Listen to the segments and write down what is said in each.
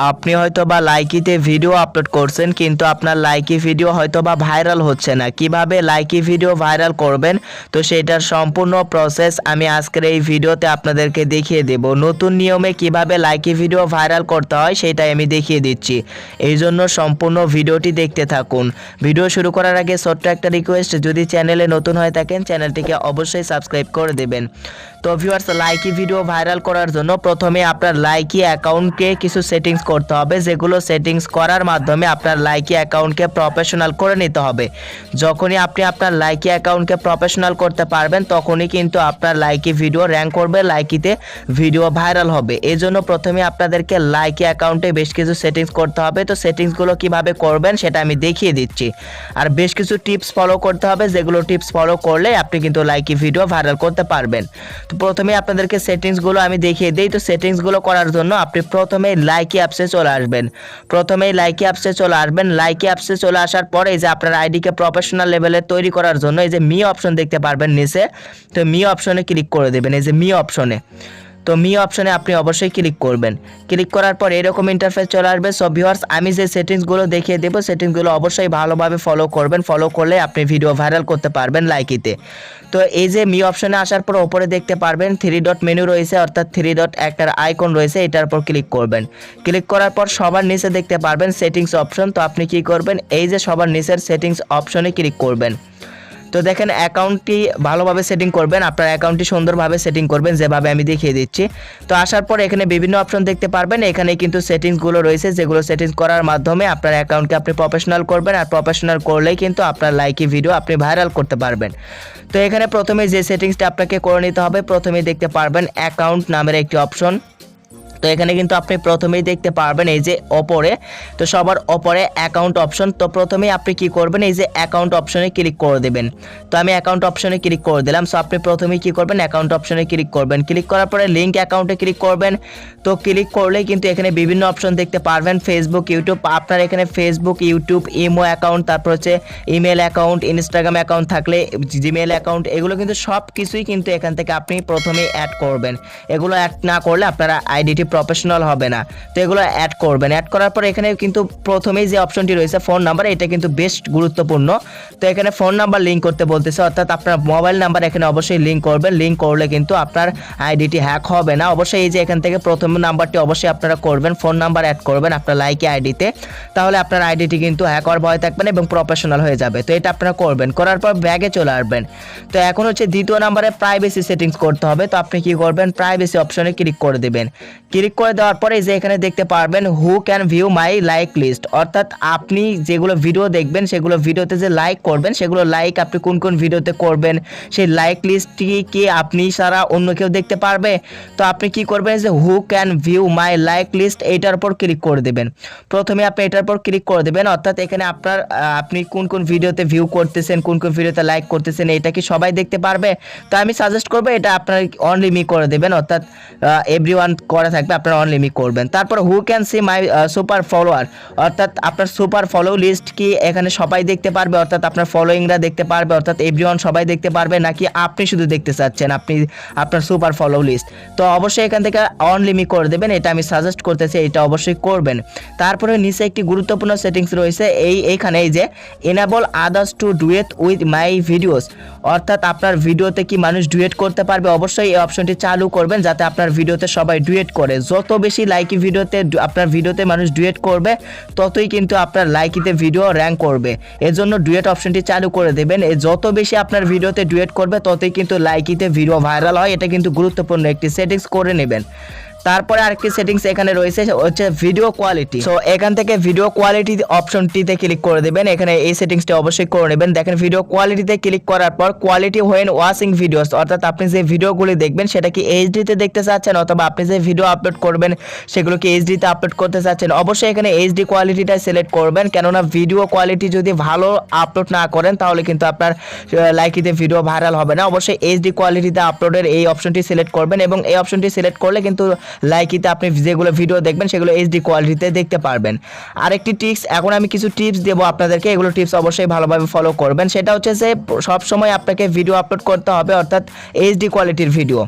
আপনি হয়তোবা লাইকিতে video upload করছেন কিন্তু আপনার লাইকি ভিডিও হয়তোবা ভাইরাল হচ্ছে না। কিভাবে লাইকি ভিডিও ভাইরাল করবেন তো সেটার সম্পূর্ণ প্রসেস আমি আজকের এই ভিডিওতে আপনাদেরকে দেখিয়ে দেব। নতুন নিয়মে কিভাবে লাইকি ভিডিও ভাইরাল করতে হয় সেটাই আমি দেখিয়ে দিচ্ছি। এই জন্য সম্পূর্ণ ভিডিওটি দেখতে থাকুন। ভিডিও শুরু করার আগে ছোট্ট একটা রিকোয়েস্ট, যদি চ্যানেলে নতুন হয়ে থাকেন চ্যানেলটিকে অবশ্যই সাবস্ক্রাইব করে দেবেন। তো ভিউয়ার্স, লাইকি ভিডিও ভাইরাল করার জন্য প্রথমে আপনার লাইকি অ্যাকাউন্টকে কিছু সেটিংস করতে হবে, যেগুলো সেটিংস করার মাধ্যমে আপনার লাইকি অ্যাকাউন্টকে প্রফেশনাল করে নিতে হবে। যখনই আপনি আপনার লাইকি অ্যাকাউন্টকে প্রফেশনাল করতে পারবেন তখনই কিন্তু আপনার লাইকি ভিডিও র্যাঙ্ক করবে, লাইকিতে ভিডিও ভাইরাল হবে। এই জন্য প্রথমে আপনাদেরকে লাইকি অ্যাকাউন্টে বেশ কিছু সেটিংস করতে হবে। তো সেটিংসগুলো কিভাবে করবেন সেটা আমি দেখিয়ে দিচ্ছি। আর বেশ কিছু টিপস ফলো করতে হবে, যেগুলো টিপস ফলো করলে আপনি কিন্তু লাইকি ভিডিও ভাইরাল করতে পারবেন। তো প্রথমে আপনাদেরকে সেটিংসগুলো আমি দেখিয়ে দিই। তো সেটিংসগুলো করার জন্য আপনি প্রথমে লাইকি অ্যাপসে চলে আসবেন। লাইকি অ্যাপসে চলে আসার পরে এই যে আপনার আইডিকে প্রফেশনাল লেভেলে তৈরি করার জন্য এই যে মি অপশন দেখতে পারবেন নিচে, তো মি অপশনে ক্লিক করে দেবেন। এই যে মি অপশনে, তো মি অপশনে আপনি অবশ্যই ক্লিক করবেন। ক্লিক করার পর এরকম ইন্টারফেস চলে আসবে। সো ভিউয়ার্স, আমি যে সেটিংসগুলো দেখিয়ে দেবো সেটিংসগুলো অবশ্যই ভালোভাবে ফলো করবেন। ফলো করলে আপনি ভিডিও ভাইরাল করতে পারবেন লাইকিতে। তো এই যে মি অপশনে আসার পর উপরে দেখতে পারবেন 3 ডট মেনু রয়েছে, অর্থাৎ 3 ডট একটা আইকন রয়েছে, এটার উপর ক্লিক করবেন। ক্লিক করার পর সবার নিচে দেখতে পারবেন সেটিংস অপশন। তো আপনি কি করবেন, এই যে সবার নিচের সেটিংস অপশনে ক্লিক করবেন। তো দেখেন অ্যাকাউন্টটি ভালোভাবে সেটিং করবেন, আপনার অ্যাকাউন্টটি সুন্দরভাবে সেটিং করবেন যেভাবে আমি দেখিয়ে দিচ্ছি। তো আসার পর এখানে বিভিন্ন অপশন দেখতে পারবেন, এখানে কিন্তু সেটিংসগুলো রয়েছে, যেগুলো সেটিংস করার মাধ্যমে আপনার অ্যাকাউন্টকে আপনি প্রফেশনাল করবেন। আর প্রফেশনাল করলেই কিন্তু আপনার লাইকি ভিডিও আপনি ভাইরাল করতে পারবেন। তো এখানে প্রথমে যে সেটিংসটা আপনাকে করে নিতে হবে, প্রথমেই দেখতে পারবেন অ্যাকাউন্ট নামের একটি অপশন। তো এখানে কিন্তু আপনি প্রথমেই দেখতে পারবেন এই যে ওপরে, তো সবার ওপরে অ্যাকাউন্ট অপশন। তো প্রথমেই আপনি কি করবেন, এই যে অ্যাকাউন্ট অপশনে ক্লিক করে দেবেন। তো আমি অ্যাকাউন্ট অপশনে ক্লিক করে দিলাম। সো আপনি প্রথমেই কি করবেন, অ্যাকাউন্ট অপশনে ক্লিক করবেন। ক্লিক করার পরে লিঙ্ক অ্যাকাউন্টে ক্লিক করবেন। তো ক্লিক করলেই কিন্তু এখানে বিভিন্ন অপশন দেখতে পারবেন, ফেসবুক, ইউটিউব। আপনার এখানে ফেসবুক, ইউটিউব, ইমো অ্যাকাউন্ট, তারপর হচ্ছে ইমেল অ্যাকাউন্ট, ইনস্টাগ্রাম অ্যাকাউন্ট থাকলে জিমেল অ্যাকাউন্ট, এগুলো কিন্তু সব কিছুই কিন্তু এখান থেকে আপনি প্রথমেই অ্যাড করবেন। এগুলো অ্যাড না করলে আপনারা আইডিটি প্রফেশনাল হবে না। তো এগুলো অ্যাড করবেন। অ্যাড করার পর এখানে কিন্তু প্রথমেই যে অপশনটি রয়েছে ফোন নাম্বার, এটা কিন্তু বেশ গুরুত্বপূর্ণ। তো এখানে ফোন নাম্বার লিঙ্ক করতে বলতেছে, অর্থাৎ আপনার মোবাইল নাম্বার এখানে অবশ্যই লিঙ্ক করবেন। লিঙ্ক করলে কিন্তু আপনার আইডিটি হ্যাক হবে না। অবশ্যই এই যে এখান থেকে প্রথম নাম্বারটি অবশ্যই আপনারা করবেন, ফোন নাম্বার অ্যাড করবেন আপনার লাইকি আইডিতে, তাহলে আপনার আইডিটি কিন্তু হ্যাক হওয়ার ভয় থাকবে না এবং প্রফেশনাল হয়ে যাবে। তো এটা আপনারা করবেন। করার পর ব্যাগে চলে আসবেন। তো এখন হচ্ছে দ্বিতীয় নাম্বারে প্রাইভেসি সেটিংস করতে হবে। তো আপনি কি করবেন, প্রাইভেসি অপশনে ক্লিক করে দেবেন। ক্লিক করে দেওয়ার পরে যে এখানে দেখতে পারবেন who can view my like list, অর্থাৎ আপনি যেগুলো ভিডিও দেখবেন সেগুলো ভিডিওতে যে লাইক করবেন সেগুলো লাইক আপনি কোন কোন ভিডিওতে করবেন সেই লাইক লিস্টটি কি আপনি ছাড়া অন্য কেউ দেখতে পারবে। তো আপনি কি করবেন, যে who can view my like list এইটার উপর ক্লিক করে দেবেন। প্রথমে আপনি এটার উপর ক্লিক করে দেবেন, অর্থাৎ এখানে আপনি কোন কোন ভিডিওতে ভিউ করতেছেন, কোন কোন ভিডিওতে লাইক করতেছেন, এটা কি সবাই দেখতে পারবে। তো আমি সাজেস্ট করবো এটা আপনার অনলি মি করে দেবেন, অর্থাৎ এভরিওয়ান করা থাকবে, আপনার অনলি মি করবেন। তারপর who can see my super follower, অর্থাৎ আপনার সুপার ফলো লিস্ট কি এখানে সবাই দেখতে পারবে, অর্থাৎ আপনার ফলোয়িংরা দেখতে পারবে, অর্থাৎ এভরিওয়ান সবাই দেখতে পারবে, নাকি আপনি শুধু দেখতে চাচ্ছেন আপনি আপনার সুপার ফলো লিস্ট। তো অবশ্যই এখান থেকে অনলি মি করে দেবেন, এটা আমি সাজেস্ট করতেছি, এটা অবশ্যই করবেন। তারপরে নিচে একটি গুরুত্বপূর্ণ সেটিংস রয়েছে, এইখানে এই যে enable others to duet with my videos, অর্থাৎ আপনার ভিডিওতে কি মানুষ ডুয়েট করতে পারবে, অবশ্যই এই অপশনটি চালু করবেন যাতে আপনার ভিডিওতে সবাই ডুয়েট করে। যত বেশি লাইকি ভিডিওতে আপনার ভিডিওতে মানুষ ডুয়েট করবে ততই কিন্তু আপনার লাইকিতে ভিডিও র্যাঙ্ক করবে। এজন্য ডুয়েট অপশনটি চালু করে দেবেন। যত বেশি আপনার ভিডিওতে ডুয়েট করবে ততই কিন্তু লাইকিতে ভিডিও ভাইরাল হয়, এটা কিন্তু গুরুত্বপূর্ণ একটি সেটিংস করে নেবেন। তারপরে আরেকটি সেটিংস এখানে রয়েছে হচ্ছে ভিডিও কোয়ালিটি। সো এখান থেকে ভিডিও কোয়ালিটি অপশনটিতে ক্লিক করে দেবেন। এখানে এই সেটিংসটি অবশ্যই করে নেবেন। দেখেন ভিডিও কোয়ালিটিতে ক্লিক করার পর কোয়ালিটি হোয়েন ওয়াচিং ভিডিওস, অর্থাৎ আপনি যে ভিডিওগুলি দেখবেন সেটা কি এইচডিতে দেখতে চাচ্ছেন, অথবা আপনি যে ভিডিও আপলোড করবেন সেগুলো কি এইচডিতে আপলোড করতে চাচ্ছেন, অবশ্যই এখানে এইচডি কোয়ালিটিটা সিলেক্ট করবেন। কেননা ভিডিও কোয়ালিটি যদি ভালো আপলোড না করেন তাহলে কিন্তু আপনার লাইকিতে ভিডিও ভাইরাল হবে না। অবশ্যই এইচডি কোয়ালিটিতে আপলোডের এই অপশনটি সিলেক্ট করবেন এবং এই অপশনটি সিলেক্ট করলে কিন্তু লাইকিতে আপনি যেগুলো ভিডিও দেখবেন সেগুলো এইচডি কোয়ালিটিতে দেখতে পারবেন। আরেকটি টিপস, এখন আমি কিছু টিপস দেবো আপনাদেরকে, এগুলো টিপস অবশ্যই ভালোভাবে ফলো করবেন। সেটা হচ্ছে যে সবসময় আপনাকে ভিডিও আপলোড করতে হবে অর্থাৎ এইচডি কোয়ালিটির ভিডিও।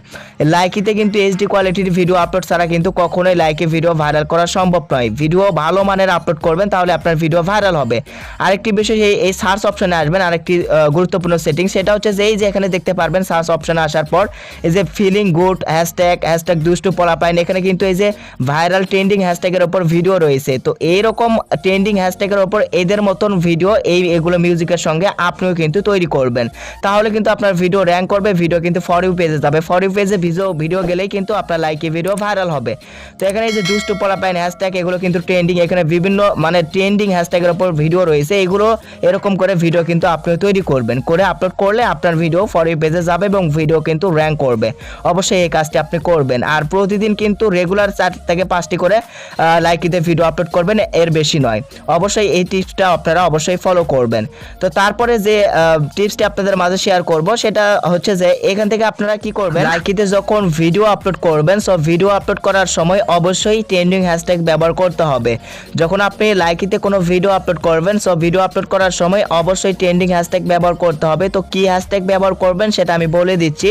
লাইকিতে কিন্তু এইচডি কোয়ালিটির ভিডিও আপলোড ছাড়া কিন্তু কখনোই লাইকি ভিডিও ভাইরাল করা সম্ভব নয়। ভিডিও ভালো মানের আপলোড করবেন তাহলে আপনার ভিডিও ভাইরাল হবে। আরেকটি বিষয়, এই সার্চ অপশনে আসবেন, আরেকটি গুরুত্বপূর্ণ সেটিং, সেটা হচ্ছে যে এই যে এখানে দেখতে পারবেন সার্চ অপশনে আসার পর এই যে ফিলিং গুড হ্যাশট্যাগ দুষ্টু পোলাপাইন, এখানে কিন্তু এই যে ভাইরাল ট্রেন্ডিং হ্যাশট্যাগের ওপর ভিডিও রয়েছে। তো এইরকম ট্রেন্ডিং হ্যাশট্যাগের ওপর এদের মতন ভিডিও এগুলো মিউজিকের সঙ্গে আপনিও কিন্তু তৈরি করবেন, তাহলে কিন্তু আপনার ভিডিও র্যাঙ্ক করবে, ভিডিও কিন্তু ফর ইউ পেজে যাবে, ফর ইউ পেজে ভিডিও গেলেই কিন্তু আপনার লাইকি ভিডিও ভাইরাল হবে। তো এখানে এই যে দুষ্টু পোলাপাইন হ্যাশট্যাগ এগুলো কিন্তু ট্রেন্ডিং, এখানে বিভিন্ন মানে ট্রেন্ডিং হ্যাশট্যাগের ওপর ভিডিও রয়েছে, এগুলো এরকম করে ভিডিও কিন্তু আপনি তৈরি করবেন, করে আপলোড করলে আপনার ভিডিও ফর ইউ পেজে যাবে এবং ভিডিও কিন্তু র্যাঙ্ক করবে। অবশ্যই এই কাজটি আপনি করবেন। আর প্রতিদিন কিন্তু রেগুলার 4 থেকে 5টি করে লাইকিতে ভিডিও আপলোড করবেন, এর বেশি নয়। অবশ্যই এই টিপসটা আপনারা অবশ্যই ফলো করবেন। তো তারপরে যে টিপসটি আপনাদের মাঝে শেয়ার করব সেটা হচ্ছে যে এখান থেকে আপনারা কি করবেন, লাইকিতে যখন ভিডিও আপলোড করবেন, সো ভিডিও আপলোড করার সময় অবশ্যই ট্রেন্ডিং হ্যাশট্যাগ ব্যবহার করতে হবে। যখন আপনি লাইকিতে কোনো ভিডিও আপলোড করবেন, সো ভিডিও আপলোড করার সময় অবশ্যই ট্রেন্ডিং হ্যাশট্যাগ ব্যবহার করতে হবে। তো কি হ্যাশট্যাগ ব্যবহার করবেন সেটা আমি বলে দিচ্ছি।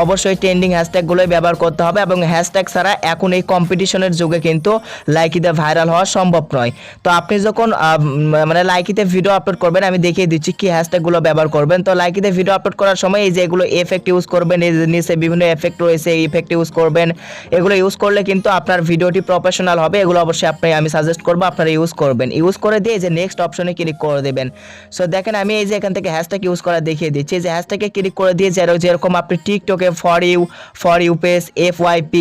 অবশ্যই ট্রেন্ডিং হ্যাশট্যাগুলোই ব্যবহার করতে হবে এবং হ্যাশট্যাগ ছাড়া এখন এই কম্পিটিশনের যুগে কিন্তু লাইকিতে ভাইরাল হওয়া সম্ভব নয়। তো আপনি যখন মানে লাইকিতে ভিডিও আপলোড করবেন, আমি দেখিয়ে দিচ্ছি কি হ্যাশট্যাগুলো ব্যবহার করবেন। তো লাইকিতে ভিডিও আপলোড করার সময় এই যে এগুলো এফেক্ট ইউজ করবেন, এই যে নিচে বিভিন্ন এফেক্ট রয়েছে, এই ইফেক্ট ইউজ করবেন। এগুলো ইউজ করলে কিন্তু আপনার ভিডিওটি প্রফেশনাল হবে। এগুলো অবশ্যই আমি সাজেস্ট করবো আপনারা ইউজ করবেন। ইউজ করে দিয়ে যে নেক্সট অপশনে ক্লিক করে দেবেন। সো দেখেন আমি এই যে এখান থেকে হ্যাশট্যাগ ইউজ করা দেখিয়ে দিচ্ছি। যে হ্যাশট্যাগে ক্লিক করে দিয়ে যেরকম আপনি টিকটকে ফর ইউ পেজ, FYP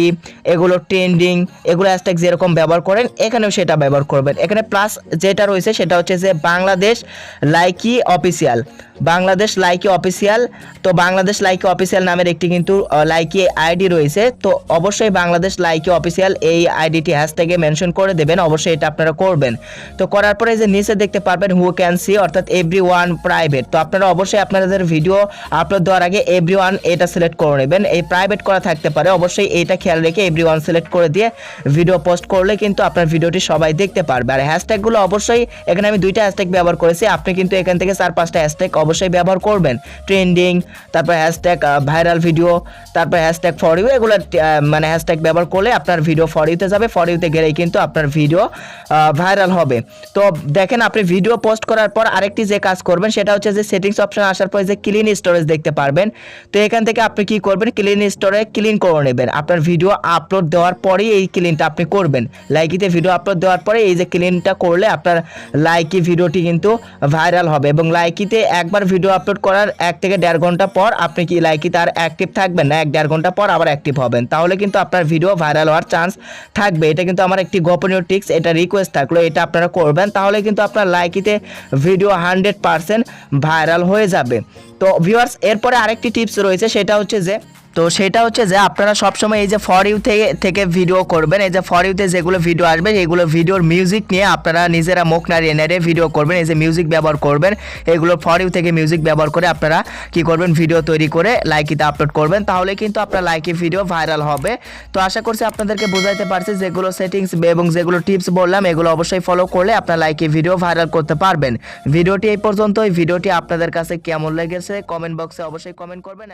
এগুলো ট্রেন্ডিং, এগুলো হ্যাশট্যাগ যেরকম ব্যবহার করেন এখানেও সেটা ব্যবহার করবেন। এখানে প্লাস যেটা রয়েছে সেটা হচ্ছে যে Bangladesh Likee official, Bangladesh Likee official. তো বাংলাদেশ লাইকি অফিসিয়াল নামের একটি কিন্তু লাইকি আইডি রয়েছে। তো অবশ্যই বাংলাদেশ লাইকি অফিসিয়াল এই আইডিটি হ্যাশট্যাগে মেনশন করে দেবেন, অবশ্যই এটা আপনারা করবেন। তো করার পরে যে নিচে দেখতে পারবেন হু ক্যান সি অর্থাৎ এভরিওয়ান প্রাইভেট। তো আপনারা অবশ্যই আপনাদের ভিডিও আপলোড দেওয়ার আগে এভরিওয়ান এটা সিলেক্ট করে নেবেন। এই প্রাইভেট করা থাকতে পারে, অবশ্যই এইটা খেয়াল রেখে এভরিওয়ান সিলেক্ট করে দিয়ে ভিডিও পোস্ট করলে কিন্তু আপনার ভিডিওটি সবাই দেখতে পারবে। আর হ্যাশট্যাগুলো অবশ্যই এখানে আমি 2টা হ্যাশট্যাগ ব্যবহার করেছি, আপনি কিন্তু এখান থেকে 4-5টা হ্যাশট্যাগ অবশ্যই ব্যবহার করবেন। ট্রেন্ডিং, তারপর হ্যাশট্যাগ ভাইরাল ভিডিও, তারপর হ্যাশট্যাগ ফর ইউ, এগুলো মানে হ্যাশট্যাগ ব্যবহার করলে আপনার ভিডিও ফর ইউতে যাবে, ফর ইউতে গেলেই কিন্তু আপনার ভিডিও ভাইরাল হবে। তো দেখেন আপনি ভিডিও পোস্ট করার পর আরেকটি যে কাজ করবেন সেটা হচ্ছে যে সেটিংস অপশন আসার পর যে ক্লিন স্টোরেজ দেখতে পারবেন। তো এখান থেকে আপনি কি করবেন, ক্লিন স্টোরেজ ক্লিন করে নেবেন। আপনার ভিডিও আপলোড দেওয়ার পরেই এই ক্লিনটা আপনি করবেন। লাইকিতে ভিডিও আপলোড দেওয়ার পরে এই যে ক্লিনটা করলে আপনার লাইকি ভিডিওটি কিন্তু ভাইরাল হবে। এবং লাইকিতে একবার ভিডিও আপলোড করার 1 থেকে 1.5 ঘন্টা পর আপনি কি লাইকিতে আর অ্যাক্টিভ থাকবেন না, 1-1.5 ঘন্টা পর আবার অ্যাক্টিভ হবেন, তাহলে কিন্তু আপনার ভিডিও ভাইরাল হওয়ার চান্স থাকবে। এটা কিন্তু আমার একটি গোপনীয় টিপস, এটা রিকোয়েস্ট থাকলো, এটা আপনারা করবেন, তাহলে কিন্তু আপনার লাইকিতে ভিডিও 100% ভাইরাল হয়ে যাবে। তো ভিউয়ার্স এরপরে আরেকটি টিপস রয়েছে, সেটা হচ্ছে যে আপনারা সবসময় এই যে ফর ইউ থেকে ভিডিও করবেন। এই যে ফর ইউতে যেগুলো ভিডিও আসবে এগুলো ভিডিওর মিউজিক নিয়ে আপনারা নিজেরা মুখ নাড়িয়ে ভিডিও করবেন। এই যে মিউজিক ব্যবহার করবেন, এগুলো ফর ইউ থেকে মিউজিক ব্যবহার করে আপনারা কি করবেন, ভিডিও তৈরি করে লাইকিতে আপলোড করবেন, তাহলে কিন্তু আপনার লাইকি ভিডিও ভাইরাল হবে। তো আশা করছি আপনাদেরকে বোঝাতে পারছি, যেগুলো সেটিংস এবং যেগুলো টিপস বললাম এগুলো অবশ্যই ফলো করলে আপনার লাইকি ভিডিও ভাইরাল করতে পারবেন। ভিডিওটি এই পর্যন্তই। ভিডিওটি আপনাদের কাছে কেমন লেগেছে কমেন্ট বক্সে অবশ্যই কমেন্ট করবেন।